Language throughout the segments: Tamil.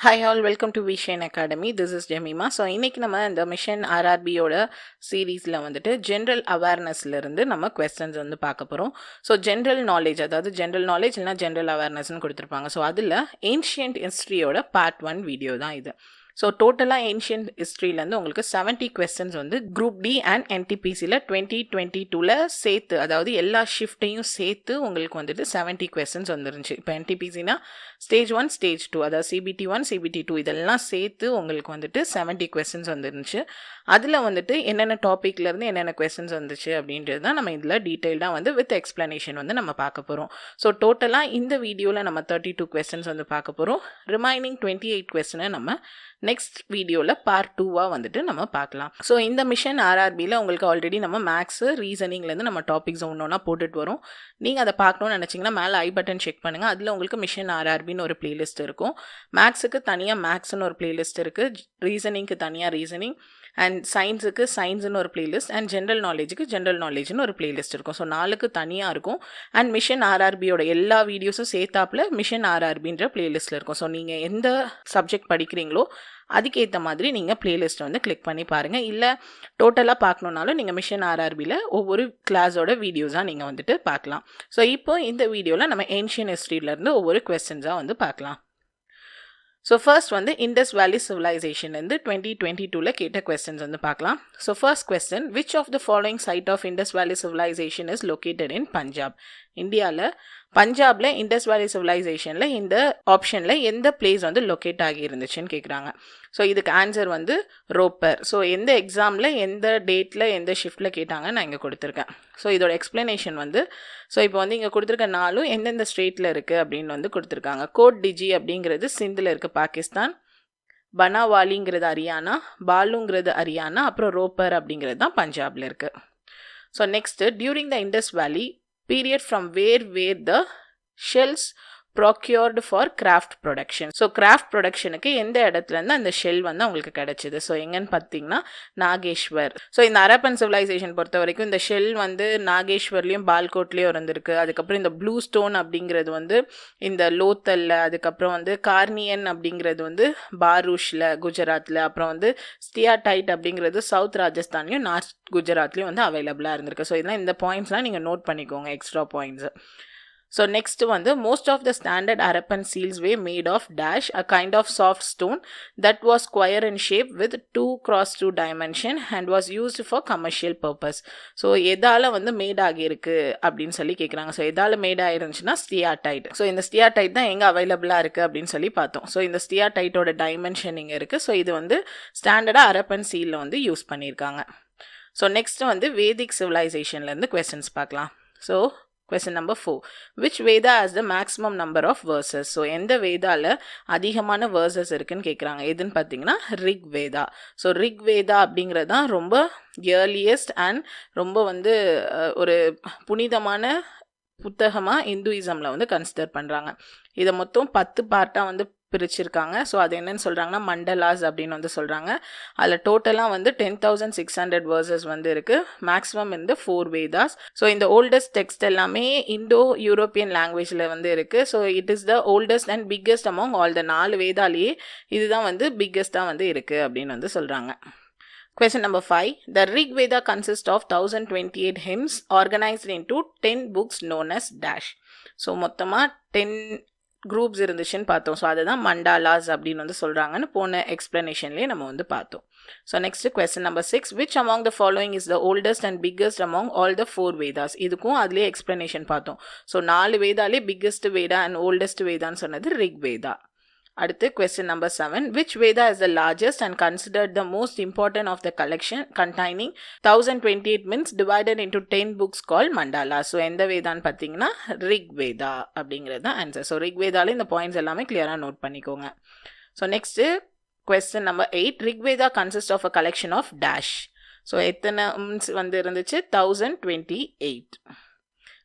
Hi all, welcome to Vishain Academy. This is Jemima. So இன்னைக்கு நம்ம இந்த மிஷன் ஆர்ஆர்பியோட சீரீஸில் வந்துட்டு ஜென்ரல் அவேர்னஸ்லேருந்து நம்ம கொஸ்டின்ஸ் வந்து பார்க்க போகிறோம். ஸோ ஜென்ரல் நாலேஜ், அதாவது ஜென்ரல் நாலேஜ் இல்லைனா ஜென்ரல் அவேர்னஸ்ன்னு கொடுத்துருப்பாங்க. ஸோ அதில் ஏன்ஷியன்ட் ஹிஸ்ட்ரியோட பார்ட் 1 வீடியோ தான் இது. ஸோ டோட்டலாக ஏன்ஷியன்ட் ஹிஸ்ட்ரியிலேருந்து உங்களுக்கு 70 கொஸ்டின்ஸ் வந்து குரூப் டி அண்ட் என்டிபிசியில் 2022 சேர்த்து, அதாவது எல்லா ஷிஃப்ட்டையும் சேர்த்து உங்களுக்கு வந்துட்டு 70 கொஸ்டின்ஸ் வந்துருந்துச்சு. இப்போ என்டிபிசினா ஸ்டேஜ் 1 ஸ்டேஜ் 2, அதாவது CBT 1 CBT 2 இதெல்லாம் சேர்த்து உங்களுக்கு வந்துட்டு 70 கொஸ்டின்ஸ் வந்துருந்துச்சு. அதில் வந்துட்டு என்னென்ன டாப்பிக்லேருந்து என்னென்ன கொஸ்டின்ஸ் வந்துச்சு அப்படின்றது தான் நம்ம இதில் டீட்டெயில்டாக வந்து வித் எக்ஸ்ப்ளனேஷன் வந்து நம்ம பார்க்க போகிறோம். ஸோ டோட்டலாக இந்த வீடியோவில் நம்ம 32 கொஸ்டின்ஸ் வந்து பார்க்க போகிறோம். ரிமைனிங் 28 கொஸ்டினை நம்ம நெக்ஸ்ட் வீடியோவில் பார்ட் 2வாக வந்துட்டு நம்ம பார்க்கலாம். ஸோ இந்த மிஷன் ஆர்ஆர்பியில் உங்களுக்கு ஆல்ரெடி நம்ம மேக்ஸு ரீசனிங்லேருந்து நம்ம டாபிக்ஸ் ஒன்றா போட்டுட்டு வரோம். நீங்கள் அதை பார்க்கணுன்னு நினச்சிங்கன்னா மேலே ஐ பட்டன் செக் பண்ணுங்கள். அதில் உங்களுக்கு மிஷன் ஆர்ஆர்பின்னு ஒரு பிளேலிஸ்ட் இருக்கும். மேக்ஸுக்கு தனியாக மேக்ஸ்னு ஒரு பிளேலிஸ்ட் இருக்குது, ரீசனிங்க்கு தனியாக ரீசனிங், அண்ட் சயின்ஸுக்கு சயின்ஸ்னு ஒரு பிளேலிஸ்ட், அண்ட் ஜென்ரல் நாலேஜுக்கு ஜென்ரல் நாலேஜ்னு ஒரு பிளேலிஸ்ட் இருக்கும். ஸோ 4க்கு தனியாக இருக்கும். அண்ட் மிஷன் ஆர்ஆர்பியோட எல்லா வீடியோஸும் சேர்த்தாப்புல மிஷன் ஆர்ஆர்பின்ற பிளேலிஸ்ட்டில் இருக்கும். ஸோ நீங்கள் எந்த சப்ஜெக்ட் படிக்கிறீங்களோ அதுக்கேற்ற மாதிரி நீங்கள் பிளேலிஸ்ட்டை வந்து கிளிக் பண்ணி பாருங்கள். இல்லை டோட்டலாக பார்க்கணுன்னாலும் நீங்கள் மிஷன் ஆர்ஆர்பியில் ஒவ்வொரு கிளாஸோட வீடியோஸாக நீங்கள் வந்துட்டு பார்க்கலாம். ஸோ இப்போ இந்த வீடியோவில் நம்ம ஏன்ஷியன் ஹிஸ்ட்ரியிலேருந்து ஒவ்வொரு கொஸ்டின்ஸாக வந்து பார்க்கலாம். ஸோ ஃபர்ஸ்ட் வந்து இண்டஸ் வேலி சிவிலைசேஷன்லேருந்து 2022 கேட்ட கொஸ்டின்ஸ் வந்து பார்க்கலாம். So first question, which of the following site of Indus valley civilisation is located in Punjab? இந்தியாவில் பஞ்சாபில் இண்டஸ் வேலி சிவிலைசேஷனில் இந்த ஆப்ஷனில் எந்த பிளேஸ் வந்து லொக்கேட் ஆகி இருந்துச்சுன்னு கேட்குறாங்க. ஸோ இதுக்கு ஆன்சர் வந்து ரோப்பர். ஸோ எந்த எக்ஸாமில் எந்த டேட்டில் எந்த ஷிஃப்ட்டில் கேட்டாங்கன்னு நான் இங்கே கொடுத்துருக்கேன். ஸோ இதோட எக்ஸ்ப்ளனேஷன் வந்து, ஸோ இப்போ வந்து இங்கே கொடுத்துருக்க நாளும் எந்தெந்த ஸ்டேட்டில் இருக்குது அப்படின்னு வந்து கொடுத்துருக்காங்க. கோட் டிஜி அப்படிங்கிறது சிந்தில் இருக்குது பாகிஸ்தான், பனாவாலிங்கிறது ஹரியானா, பாலுங்கிறது ஹரியானா, அப்புறம் ரோப்பர் அப்படிங்கிறது தான் பஞ்சாபில் இருக்குது. So next, during the Indus valley period from where were the shells procured for craft production? So craft ப்ரொடக்ஷனுக்கு எந்த இடத்துலேருந்து அந்த ஷெல் வந்து அவங்களுக்கு கிடச்சிது? ஸோ எங்கன்னு பார்த்தீங்கன்னா நாகேஸ்வர். ஸோ இந்த ஹரப்பன் சிவிலைசேஷன் பொறுத்த வரைக்கும் இந்த ஷெல் வந்து நாகேஸ்வர்லேயும் பால்கோட்லேயும் இருந்திருக்கு. அதுக்கப்புறம் இந்த ப்ளூ ஸ்டோன் அப்படிங்கிறது வந்து இந்த லோத்தலில், அதுக்கப்புறம் வந்து கார்னியன் அப்படிங்கிறது வந்து பாரூஷில் குஜராத்தில், அப்புறம் வந்து ஸ்டியாடைட் அப்படிங்கிறது சவுத் ராஜஸ்தான்லையும் நார்த் குஜராத்லேயும் வந்து அவைலபிளாக இருந்திருக்கு. ஸோ இதெல்லாம் இந்த பாயிண்ட்ஸ்லாம் நீங்கள் நோட் பண்ணிக்கோங்க, எக்ஸ்ட்ரா பாயிண்ட்ஸு. So next வந்து, most of the standard Harappan seals were made of dash, a kind of soft stone that was square in shape with 2x2 dimension and was used for commercial purpose. So எதால வந்து மேட் ஆகியிருக்கு அப்படின்னு சொல்லி கேட்குறாங்க. ஸோ எதால மேட் ஆகிருந்துச்சுன்னா ஸ்டியாடைட். ஸோ இந்த ஸ்டியாடைட் தான் எங்கே அவைலபிளாக இருக்குது அப்படின்னு சொல்லி பார்த்தோம். ஸோ இந்த ஸ்டியாடைட்டோட டைமென்ஷன் இங்கே இருக்குது. ஸோ இது வந்து ஸ்டாண்டர்டாக ஹரப்பன் சீலில் வந்து யூஸ் பண்ணியிருக்காங்க. ஸோ நெக்ஸ்ட் வந்து வேதிக் சிவிலைசேஷன்லேருந்து கொஸ்டின்ஸ் பார்க்கலாம். So question number 4, which Veda has the maximum number of verses? So எந்த வேதாவில் அதிகமான வேர்சஸ் இருக்குன்னு கேட்குறாங்க. எதுன்னு பார்த்தீங்கன்னா ரிக் வேதா. ஸோ ரிக் வேதா அப்படிங்கிறது தான் ரொம்ப இயர்லியஸ்ட் அண்ட் ரொம்ப வந்து ஒரு புனிதமான புத்தகமாக இந்துயிசமில் வந்து கன்சிடர் பண்ணுறாங்க. இதை மொத்தம் 10 பார்ட்டாக வந்து பிரிச்சிருக்காங்க. ஸோ அது என்னன்னு சொல்கிறாங்கன்னா மண்டலாஸ் அப்படின்னு வந்து சொல்கிறாங்க. அதில் டோட்டலாக வந்து 10,600 வேர்சஸ் வந்து இருக்குது. மேக்ஸிமம் இந்த 4 வேதாஸ். ஸோ இந்த ஓல்டஸ்ட் டெக்ஸ்ட் எல்லாமே இண்டோ யூரோப்பியன் லாங்குவேஜில் வந்து இருக்குது. So it is the oldest and biggest among all the 4 வேதாலேயே இதுதான் வந்து பிக்கஸ்ட்டாக வந்து இருக்குது அப்படின்னு வந்து சொல்கிறாங்க. Question number 5. The Rig Veda consists of 1028 hymns organized into 10 books known as dash. So மொத்தமாக 10 குரூப்ஸ் இருந்துச்சுன்னு பார்த்தோம். ஸோ அதை தான் மண்டாலாஸ் அப்படின்னு வந்து சொல்கிறாங்கன்னு போன எக்ஸ்ப்ளனேஷன்லேயே நம்ம வந்து பார்த்தோம். So next question number 6. Which among the following is the oldest and biggest among all the 4 Vedas? இதுக்கும் அதுலேயே எக்ஸ்ப்ளனேஷன் பார்த்தோம். ஸோ 4 வேதாலே பிக்கஸ்ட் வேதா அண்ட் ஓல்டஸ்ட் வேதான்னு சொன்னது ரிக் வேதா. அடுத்து question number 7. Which Veda is the largest and considered the most important of the collection containing 1028 means divided into 10 books called Mandala? So எந்த வேதான்னு பார்த்தீங்கன்னா ரிக் வேதா அப்படிங்கிறது தான் ஆன்சர். ஸோ ரிக் வேதாலே இந்த பாயிண்ட்ஸ் எல்லாமே கிளியராக நோட் பண்ணிக்கோங்க. So next question number 8. Rig Veda consist of a collection of dash. So எத்தனை வந்து இருந்துச்சு? 1028.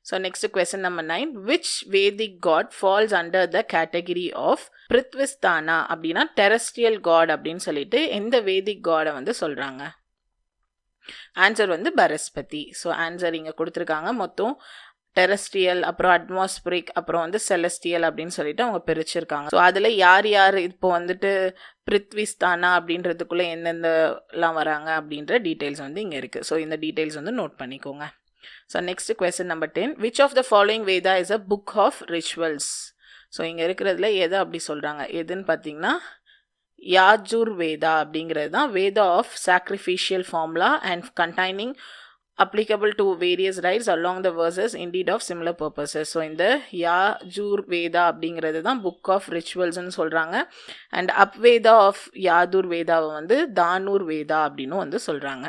So next question number 9. Which Vedic god falls under the category of Prithvisthana அப்படின்னா terrestrial god அப்படின்னு சொல்லிட்டு எந்த வேதிக் காடை வந்து சொல்கிறாங்க? ஆன்சர் வந்து பரஸ்பதி. ஸோ ஆன்சர் இங்கே கொடுத்துருக்காங்க. மொத்தம் டெரஸ்ட்ரியல், அப்புறம் அட்மாஸ்பிரிக், அப்புறம் வந்து செலஸ்டியல் அப்படின்னு சொல்லிட்டு அவங்க பிரிச்சிருக்காங்க. ஸோ அதில் யார் யார் இப்போ வந்துட்டு பிருத்விஸ்தானா அப்படின்றதுக்குள்ளே எந்தெந்தலாம் வராங்க அப்படின்ற டீட்டெயில்ஸ் வந்து இங்கே இருக்குது. ஸோ இந்த டீட்டெயில்ஸ் வந்து நோட் பண்ணிக்கோங்க. So next question number 10. Which of the following Veda is a book of rituals? So இங்கே இருக்கிறதுல எதை அப்படி சொல்கிறாங்க எதுன்னு பார்த்தீங்கன்னா யாஜுர் வேதா அப்படிங்கிறது தான் Veda of sacrificial formula and containing applicable to various rites along the verses indeed of similar purposes. So இந்த யாஜூர் வேதா அப்படிங்கிறது தான் புக் ஆஃப் ரிச்சுவல்ஸ்னு சொல்கிறாங்க. அண்ட் அப்வேதா ஆஃப் யாதூர் வேதாவை வந்து தானூர் வேதா அப்படின்னு வந்து சொல்கிறாங்க.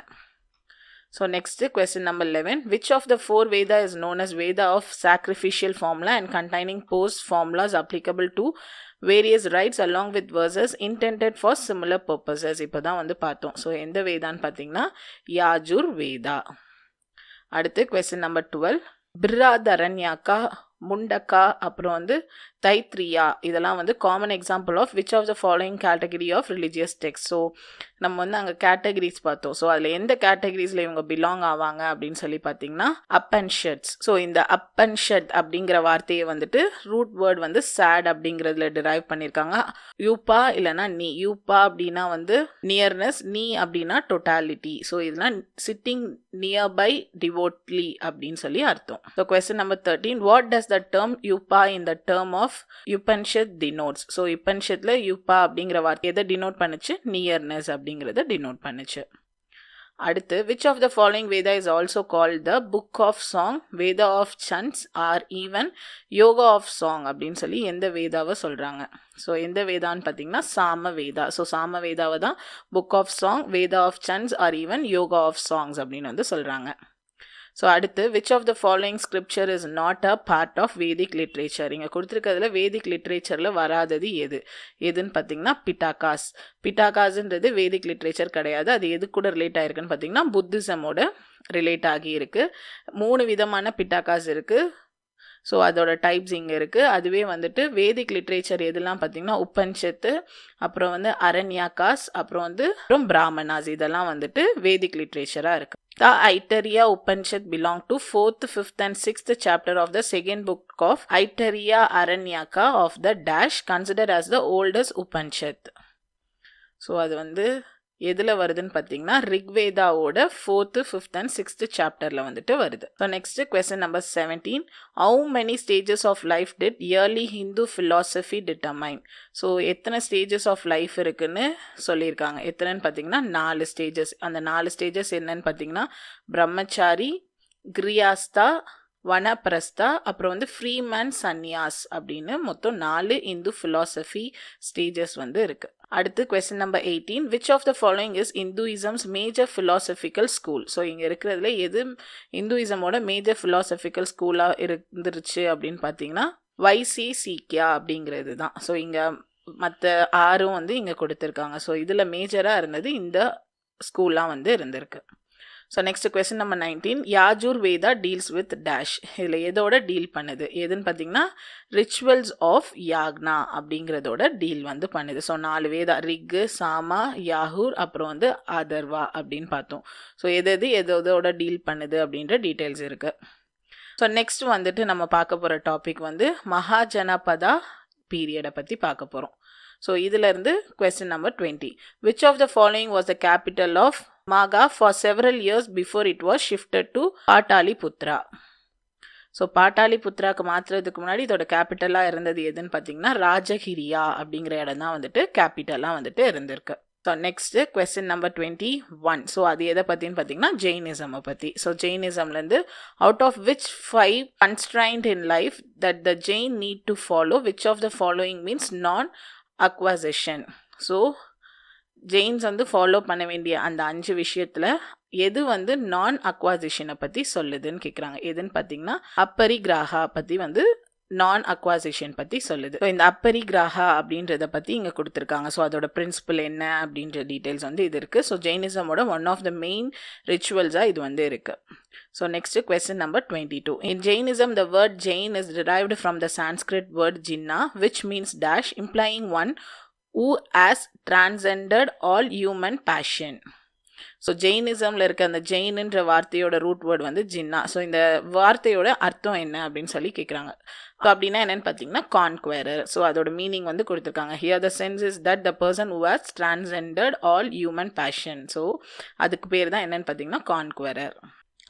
So next question number 11. Which of the 4 Veda is known as Veda of sacrificial formula and containing போஸ்ட் formulas applicable to various rites along with verses intended for similar purposes? இப்போ தான் வந்து பார்த்தோம். ஸோ எந்த வேதான்னு பார்த்தீங்கன்னா யாஜுர் வேதா. அடுத்து கொஸ்டின் நம்பர் 12. பிராதரண்யாக்கா, முண்டக்கா, அப்புறம் வந்து தைத்ரியா இதெல்லாம் வந்து common example of which of the following category of religious text. So நம்ம வந்து அங்கே கேட்டகரிஸ் பார்த்தோம். ஸோ அதில் எந்த கேட்டகரிஸில் இவங்க பிலாங் ஆவாங்க அப்படின்னு சொல்லி பார்த்தீங்கன்னா அப்பன்ஷட்ஸ். ஸோ இந்த அப்பன்ஷட் அப்படிங்கிற வார்த்தையை வந்துட்டு ரூட் வேர்ட் வந்து சேட் அப்படிங்கிறதுல டிரைவ் பண்ணியிருக்காங்க. யூப்பா இல்லைனா நீ. யூப்பா அப்படின்னா வந்து நியர்னஸ், நீ அப்படின்னா டோட்டாலிட்டி. ஸோ இதெல்லாம் சிட்டிங் நியர்பை டிவோட்லி அப்படின்னு சொல்லி அர்த்தம். So question number 13. What does the term யூப்பா in the term of Upanishad denotes? So உபனிஷத்தில் யூப்பா அப்படிங்கிற வார்த்தை எதை டினோட் பண்ணுச்சு? நியர்னஸ் அப்படிங்கிறத டினோட் பண்ணுச்சு. அடுத்து which of the following Veda is also called the book of song, Veda of chants or even yoga of song அப்படின்னு சொல்லி எந்த வேதாவை சொல்கிறாங்க? ஸோ எந்த வேதான்னு பார்த்தீங்கன்னா சாம வேதா. ஸோ சாம வேதாவை தான் book of song, Veda of chants or even yoga of songs அப்படின்னு வந்து சொல்கிறாங்க. ஸோ அடுத்து which of the following scripture is not a part of Vedic literature? இங்கே கொடுத்துருக்கிறதுல வேதிக் லிட்ரேச்சரில் வராதது எதுன்னு பார்த்தீங்கன்னா பிட்டாகாஸ். பிட்டாகாஸ்ன்றது வேதிக் லிட்ரேச்சர் கிடையாது. அது எது கூட ரிலேட் ஆகிருக்குன்னு பார்த்தீங்கன்னா புத்திசமோட ரிலேட் ஆகி இருக்குது. 3 விதமான பிட்டாகாஸ் இருக்குது. ஸோ அதோட டைப்ஸ் இங்கே இருக்குது. அதுவே வந்துட்டு வேதிக் லிட்ரேச்சர் எதுலாம் பார்த்தீங்கன்னா உபனிஷத்து, அப்புறம் வந்து அரண்யாகாஸ், அப்புறம் வந்து பிராமணாஸ், இதெல்லாம் வந்துட்டு வேதிக் லிட்ரேச்சராக இருக்குது. The Aitareya Upanishad belong to 4th, 5th and 6th chapter of the second book of Aitareya Aranyaka of the dash, considered as the oldest Upanishad. So அது வந்து எதில் வருதுன்னு பார்த்தீங்கன்னா ரிக்வேதாவோட 4th, 5th and 6th சாப்டரில் வந்துட்டு வருது. So next question number 17. How many stages of life did early Hindu philosophy determine? So எத்தனை ஸ்டேஜஸ் ஆஃப் லைஃப் இருக்குன்னு சொல்லியிருக்காங்க. எத்தனைன்னு பார்த்தீங்கன்னா 4 ஸ்டேஜஸ். அந்த 4 ஸ்டேஜஸ் என்னன்னு பார்த்தீங்கன்னா பிரம்மச்சாரி, கிரியாஸ்தா, வனப்பிரஸ்தா, அப்புறம் வந்து ஃப்ரீமேன், சன்னியாஸ் அப்படின்னு மொத்தம் 4 இந்து ஃபிலாசபி ஸ்டேஜஸ் வந்து இருக்குது. அடுத்து question number 18. Which of the following is Hinduism's major philosophical school? So இங்கே இருக்கிறதுல எது இந்துயிசமோட மேஜர் ஃபிலாசபிக்கல் ஸ்கூலாக இருந்துருச்சு அப்படின்னு பார்த்தீங்கன்னா வைசேசிக்யா அப்படிங்கிறது தான். ஸோ இங்கே மற்ற 6 வந்து இங்கே கொடுத்துருக்காங்க. ஸோ இதில் மேஜராக இருந்தது இந்த ஸ்கூல்லாம் வந்து இருந்திருக்கு. So next question number 19. Yajur Veda deals with dash. இதில் எதோட டீல் பண்ணுது எதுன்னு பார்த்தீங்கன்னா ரிச்சுவல்ஸ் ஆஃப் யாக்னா அப்படிங்கிறதோட டீல் வந்து பண்ணுது. ஸோ 4 வேதா ரிக்கு, சாமா, யாகூர், அப்புறம் வந்து அதர்வா அப்படின்னு பார்த்தோம். ஸோ எதோட டீல் பண்ணுது அப்படின்ற டீட்டெயில்ஸ் இருக்குது. ஸோ நெக்ஸ்ட் வந்துட்டு நம்ம பார்க்க போகிற டாபிக் வந்து மகாஜனபதா பீரியடை பற்றி பார்க்க போகிறோம். ஸோ இதிலிருந்து question number 20. Which of the following was the capital of Maga for several years before it was shifted to Pataliputra? So பாட்டாலிபுத்ராக்கு மாற்றுறதுக்கு முன்னாடி இதோட கேபிட்டலாக இருந்தது எதுன்னு பார்த்தீங்கன்னா ராஜகிரியா அப்படிங்கிற இடம் தான் வந்துட்டு கேபிட்டலாக வந்துட்டு இருந்திருக்கு. So next question number 21. So அது எதை பற்றின்னு பார்த்தீங்கன்னா ஜெயினிசமை பற்றி. ஸோ ஜெயினிசம்லேருந்து out of which 5 constraint in life that the Jain need to follow, which of the following means non-acquisition? So Jains வந்து ஃபாலோ பண்ண வேண்டிய அந்த 5 விஷயத்தில் எது வந்து நான் அக்வாசிஷனை பற்றி சொல்லுதுன்னு கேட்குறாங்க. எதுன்னு பார்த்தீங்கன்னா அப்பரிகிராகா பற்றி வந்து நான் அக்வாசிஷன் பற்றி சொல்லுது. ஸோ இந்த அப்பரிகிராகா அப்படின்றத பற்றி இங்கே கொடுத்துருக்காங்க. ஸோ அதோட பிரின்சிபல் என்ன அப்படின்ற டீட்டெயில்ஸ் வந்து இது இருக்குது. ஸோ ஜெயினிசமோட ஒன் ஆஃப் த மெயின் ரிச்சுவல்ஸாக இது வந்து இருக்குது. So next question number 22. In Jainism, the word Jain is derived from the Sanskrit word Jinna, which means dash, implying one who has transcended all human passion. So ஜெயினிசமில் இருக்க அந்த ஜெயின்ன்ற வார்த்தையோட ரூட் வேர்டு வந்து ஜின்னா. ஸோ இந்த வார்த்தையோட அர்த்தம் என்ன அப்படின்னு சொல்லி கேட்குறாங்க. அப்படின்னா என்னன்னு பார்த்தீங்கன்னா கான்குவரர். ஸோ அதோட மீனிங் வந்து கொடுத்துருக்காங்க. Here the sense is that the person who has transcended all human passion. So அதுக்கு பேர் தான் என்னன்னு பார்த்தீங்கன்னா கான்குவரர்.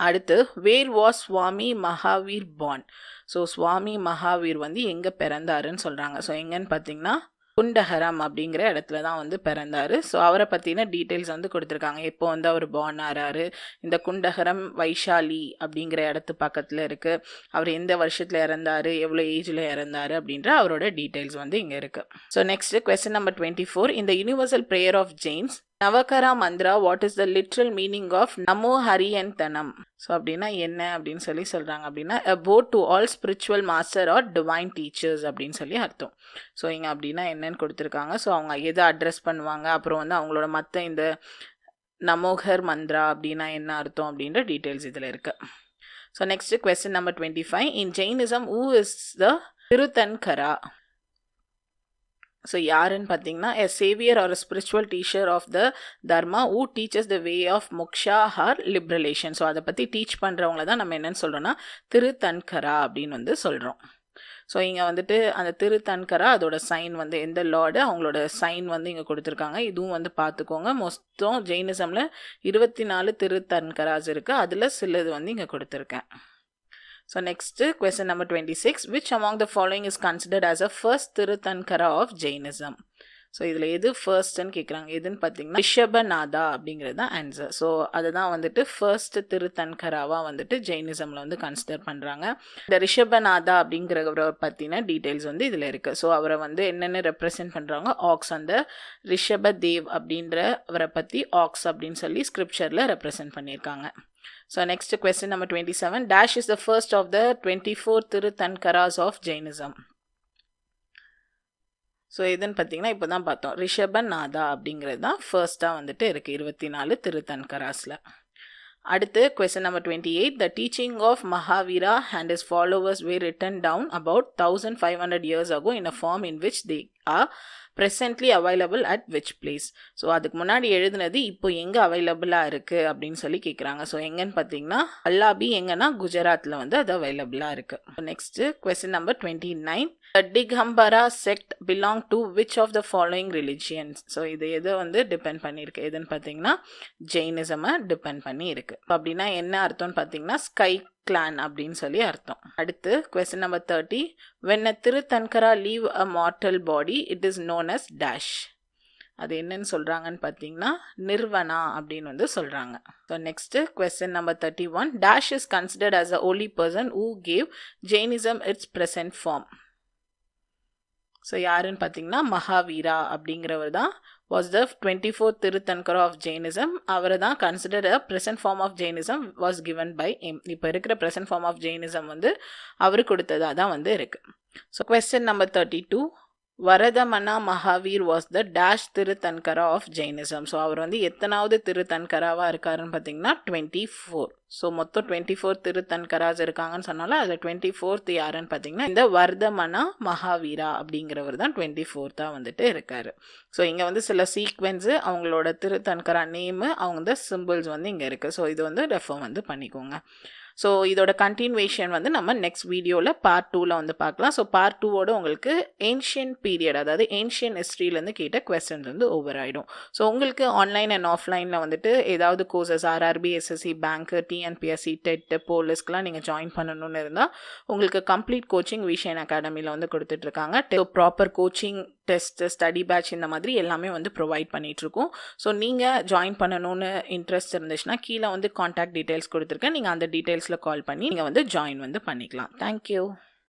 அடுத்து where was Swami Mahavir born. So Swami Mahavir வந்து எங்கே பிறந்தாருன்னு சொல்கிறாங்க. ஸோ எங்கன்னு பார்த்தீங்கன்னா குண்டஹரம் அப்படிங்கிற இடத்துல தான் வந்து பிறந்தார். ஸோ அவரை பற்றின டீட்டெயில்ஸ் வந்து கொடுத்துருக்காங்க. எப்போ வந்து அவர் பார்ன் ஆறாரு, இந்த குண்டஹரம் வைஷாலி அப்படிங்கிற இடத்து பக்கத்தில் இருக்குது, அவர் எந்த வருஷத்தில் இறந்தார், எவ்வளோ ஏஜில் இறந்தார் அப்படின்ற அவரோட டீட்டெயில்ஸ் வந்து இங்கே இருக்குது. So next question number 24. இந்த universal prayer of Jains Navakara mantra what is the literal meaning of Namo Hari and தனம். ஸோ அப்படின்னா என்ன அப்படின்னு சொல்லி சொல்கிறாங்க அப்படின்னா a vote to all spiritual master or divine teachers அப்படின்னு சொல்லி அர்த்தம். ஸோ இங்கே அப்படின்னா என்னன்னு கொடுத்துருக்காங்க. ஸோ அவங்க எதை அட்ரஸ் பண்ணுவாங்க, அப்புறம் வந்து அவங்களோட மற்ற இந்த நமோகர் மந்த்ரா அப்படின்னா என்ன அர்த்தம் அப்படின்ற டீட்டெயில்ஸ் இதில் இருக்குது. So next question number 25. In Jainism who is the Tirthankara. So யாருன்னு பார்த்தீங்கன்னா a savior or a spiritual teacher of the dharma who teaches the way of moksha or liberation. So அதை பற்றி டீச் பண்ணுறவங்கள தான் நம்ம என்னென்னு சொல்கிறோன்னா திருத்தன்கரா அப்படின்னு வந்து சொல்கிறோம். ஸோ இங்கே வந்துட்டு அந்த திருத்தன்கரா அதோட சைன் வந்து எந்த லார்டு அவங்களோட சைன் வந்து இங்கே கொடுத்துருக்காங்க. இதுவும் வந்து பார்த்துக்கோங்க. மொத்தம் ஜெயினிசமில் 24 திருத்தன்கராஸ் இருக்குது. அதில் சிலது வந்து இங்கே கொடுத்துருக்கேன். So next question number 26. Which among the following is considered as a first Tiruthankara of Jainism? So இதில் எது ஃபர்ஸ்ட்ன்னு கேட்குறாங்க. எதுன்னு பார்த்தீங்கன்னா ரிஷபநாதா அப்படிங்கிறது தான் ஆன்சர். ஸோ அதை தான் வந்துட்டு ஃபர்ஸ்ட் திருத்தன்கராவாக வந்துட்டு ஜெயினிசமில் வந்து கன்சிடர் பண்ணுறாங்க. இந்த ரிஷபநாதா அப்படிங்கிறவரை பற்றின டீட்டெயில்ஸ் வந்து இதில் இருக்குது. ஸோ அவரை வந்து என்னென்ன ரெப்ரசென்ட் பண்ணுறாங்க, ஆக்ஸ், அந்த ரிஷபதேவ் அப்படின்ற அவரை பற்றி ஆக்ஸ் அப்படின்னு சொல்லி ஸ்கிரிப்சரில் ரெப்ரசென்ட் பண்ணியிருக்காங்க. So next question number 27. Dash is the first of the 24 Tiruthankaras of Jainism. So இதுன்னு பார்த்தீங்கன்னா இப்போ தான் பார்த்தோம். ரிஷபநாதா அப்படிங்கிறது தான் ஃபர்ஸ்ட்டாக வந்துட்டு இருக்குது 24 திருத்தன்கராஸில். அடுத்து question number 28. The teaching of Mahavira and his followers were written down about 1500 years ago in a form in which they are presently available at which place. So அதுக்கு முன்னாடி எழுதுனது இப்போ எங்கே அவைலபிளாக இருக்குது அப்படின்னு சொல்லி கேட்குறாங்க. ஸோ எங்கன்னு பார்த்தீங்கன்னா அல்லாபி எங்கன்னா குஜராத்தில் வந்து அது அவைலபிளாக இருக்குது. Next question number 29. The Digambara sect belong to which of the following religions? So இது எதை வந்து டிபெண்ட் பண்ணியிருக்கு எதுன்னு பார்த்தீங்கன்னா ஜெயினிசமை டிபெண்ட் பண்ணி இருக்குது. அப்படின்னா என்ன அர்த்தம்னு பார்த்தீங்கன்னா ஸ்கை கிளான் அப்படின்னு சொல்லி அர்த்தம். அடுத்து question number 30. When a Tiruthankara leave a mortal body it is known as dash. அது என்னன்னு சொல்கிறாங்கன்னு பார்த்தீங்கன்னா நிர்வனா அப்படின்னு வந்து சொல்கிறாங்க. So next question number 31. Dash is considered as the only person who gave Jainism its present form. So யாருன்னு பார்த்தீங்கன்னா மகாவீரா அப்படிங்கிறவர் தான் was the 24th Tiruthankara of Jainism. அவரை தான் considered a present form of Jainism was given by him. இப்போ இருக்கிற present form of Jainism வந்து அவரு கொடுத்ததாக தான் வந்து இருக்கு. So question number 32. Vardhamana Mahavir was the dash Tirthankara of Jainism. So அவர் வந்து எத்தனாவது திருத்தன்கராவாக இருக்காருன்னு பார்த்தீங்கன்னா 24. ஸோ மொத்தம் 24 திருத்தன்கராஸ் இருக்காங்கன்னு சொன்னாலும் அதில் 24th யாருன்னு பார்த்தீங்கன்னா இந்த வர்தமனா மகாவீரா அப்படிங்கிறவர் தான் 24th வந்துட்டு இருக்காரு. ஸோ இங்கே வந்து சில சீக்வென்ஸு அவங்களோட திருத்தன்கரா நேமு அவங்க சிம்பிள்ஸ் வந்து இங்கே இருக்குது. ஸோ இது வந்து ரெஃபர் வந்து பண்ணிக்கோங்க. ஸோ இதோட கண்டினியூவேஷன் வந்து நம்ம நெக்ஸ்ட் வீடியோவில் பார்ட் 2ல் வந்து பார்க்கலாம். ஸோ பார்ட் 2வோட உங்களுக்கு ஏன்ஷியன்ட் பீரியட் அதாவது ஏன்ஷியன் ஹிஸ்ட்ரியிலேருந்து கேட்ட கொஸ்டின்ஸ் வந்து ஓவர் ஆகிடும். ஸோ உங்களுக்கு ஆன்லைன் அண்ட் ஆஃப்லைனில் வந்துட்டு ஏதாவது கோர்சஸ் ஆர்ஆர்பி, எஸ்எஸ்சி, பேங்க்கு, டிஎன்பிஎஸ்சி, டெட், போலீஸ்க்கெலாம் நீங்கள் ஜாயின் பண்ணணும்னு இருந்தால் உங்களுக்கு கம்ப்ளீட் கோச்சிங் விஷன் அகாடமியில் வந்து கொடுத்துட்ருக்காங்க. Proper coaching, test, study batch இந்த மாதிரி எல்லாமே வந்து ப்ரொவைட் பண்ணிகிட்ருக்கோம். ஸோ நீங்கள் ஜாயின் பண்ணணும்னு இன்ட்ரெஸ்ட் இருந்துச்சுன்னா கீழே வந்து காண்டாக்ட் டீட்டெயில்ஸ் கொடுத்துருக்கேன். நீங்கள் அந்த டீட்டெயில்ஸில் கால் பண்ணி நீங்கள் வந்து ஜாயின் வந்து பண்ணிக்கலாம். தேங்க்யூ.